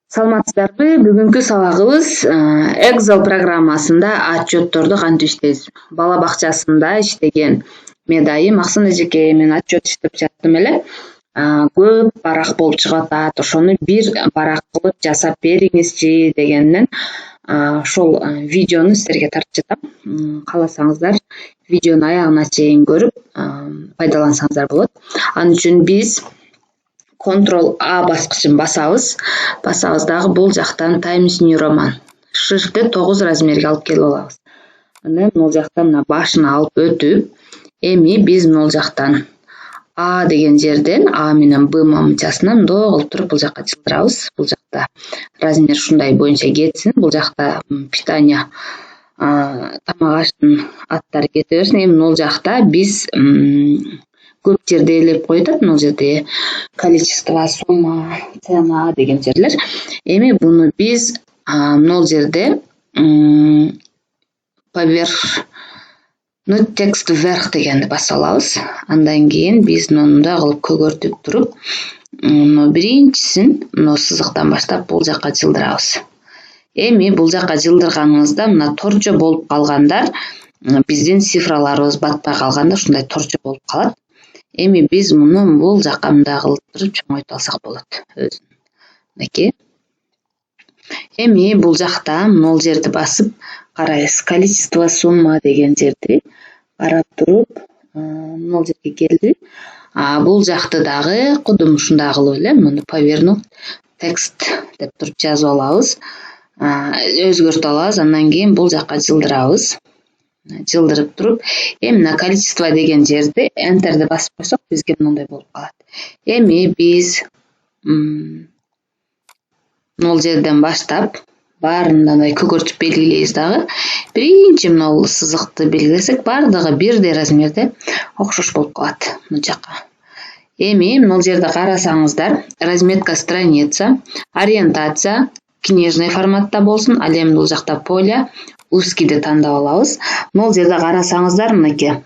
Саламатсыздарбы? Бүгүнкү сабагыбыз Excel программасында отчетторду кантип иштейбиз. Бала бакчасында иштеген медайым Аксын эжекей мен отчет иштеп жаттым эле. Көп барак болуп чыгып атат. Ошону бир барак кылып жасап бериңизчи дегенден ошол видеону силерге тартып жатам. Кааласаңыздар видеону аягына чейин көрүп пайдалансаңыздар болот. Ал үчүн биз Ctrl A баскычын басабыз. Басабыз дагы бул жактан Times New Roman шрифти 9 размерге алып келип алабыз. Анан бул жактан башын алып өтүп, эми биз бул жактан А деген жерден А менен Б мамычасына мындай кылып туруп бул жакка жылдырабыз. Бул жакта размер ушундай боюнча кетсин. Бул жакта питание тамак аштын аттары кете берсин. Эми бул жакта биз көп жерде элеп коюп, бул жерде количество, сумма, цена деген жерлер. Эми буну биз бул жерде поверх текст вверх дегенди басып алабыз. Андан кийин биз мындай кылып көгөртүп туруп, биринчисин сызыктан баштап бул жакка жылдырабыз. Эми бул жакка жылдырганыбызда мына торчо болуп калгандар биздин цифраларыбыз батпай калганда ушундай торчо болуп калат. Эми биз муну бул жакка мындай кылып туруп чоңойтуп алсак болот. Мынакей. Эми бул жакта бул жерди басып карайбыз. Количество, сумма деген жерди карап туруп, бул жерге келди. Бул жакты дагы кудум ушундай кылып эле муну повернуть текст деп туруп жазып алабыз. Өзгөртүп алабыз. Андан кийин бул жакка жылдырабыз. Жылдырып туруп, эми мына количество деген жерди enterди басып койсок, бизге мындай болуп калат. Эми биз бул жерден баштап баарын мындай көгөртүп белгилейбиз дагы. Биринчи мына сызыкты белгилесек, бардыгы бирдей размерде окшош болуп калат бул жакка. Эми бул жерде карасаңыздар, разметка страница, ориентация книжный форматта болсун, ал эми бул жакта поле узкийди тандап алабыз. Бул жерде карасаңыздар, мынакей,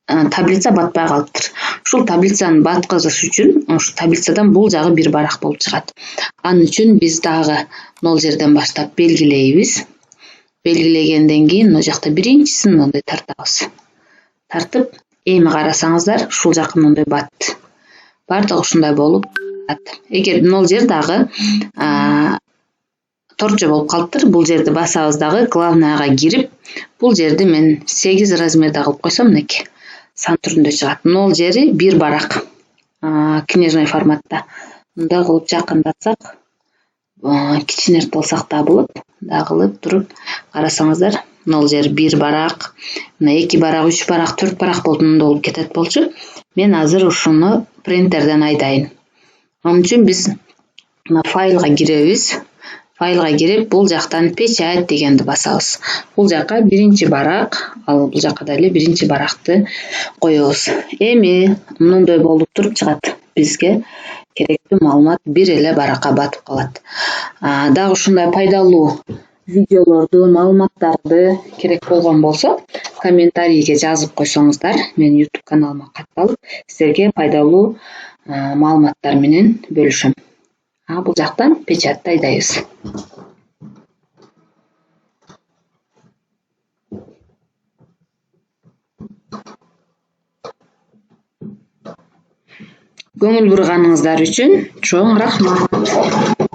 таблица батпай калыптыр. Ушул таблицаны баткызыш үчүн ушу таблицадан бул жагы бир барак болуп чыгат. Ал үчүн биз дагы бул жерден баштап белгилейбиз. Белгилегенден кийин бул жакта биринчисин мындай тартабыз. Тартып, эми карасаңыздар, ушул жакы мындай бат. Бардыгы ушундай болуп атат. Эгер бул жер дагы торчо болуп калыптыр, бул жерди басабыз дагы главныйга кирип, бул жерди мен 8 размерде кылып койсом, мынакей, сан түрүндө чыгат. Бул жери бир барак книжный форматта. Мындай кылып жакындатсак, кичинерт болсак да болот. Да кылып туруп карасаңыздар, бул жер бир барак, мына 2 барак, 3 барак, 4 барак болуп мындай болуп кетет болчу. Мен азыр ушуну принтерден айдайын. Ал үчүн биз файлга киребиз. Файлга кирип, бул жактан печать дегенди басабыз. Бул жакка биринчи барак, ал бул жакка деле биринчи баракты коебуз. Эми мындай болуп туруп чыгат. Бизге керектүү маалымат бир эле баракка батып калат. Дагы ушундай пайдалуу видеолорду, маалыматтарды керек болгон болсо, комментарийге жазып койсоңуздар, менин YouTube каналыма катталып, силерге пайдалуу маалыматтар менен бөлүшөм. Бул жактан печатты айдайбыз. Көңүл бурганыңыздар үчүн чоң рахмат.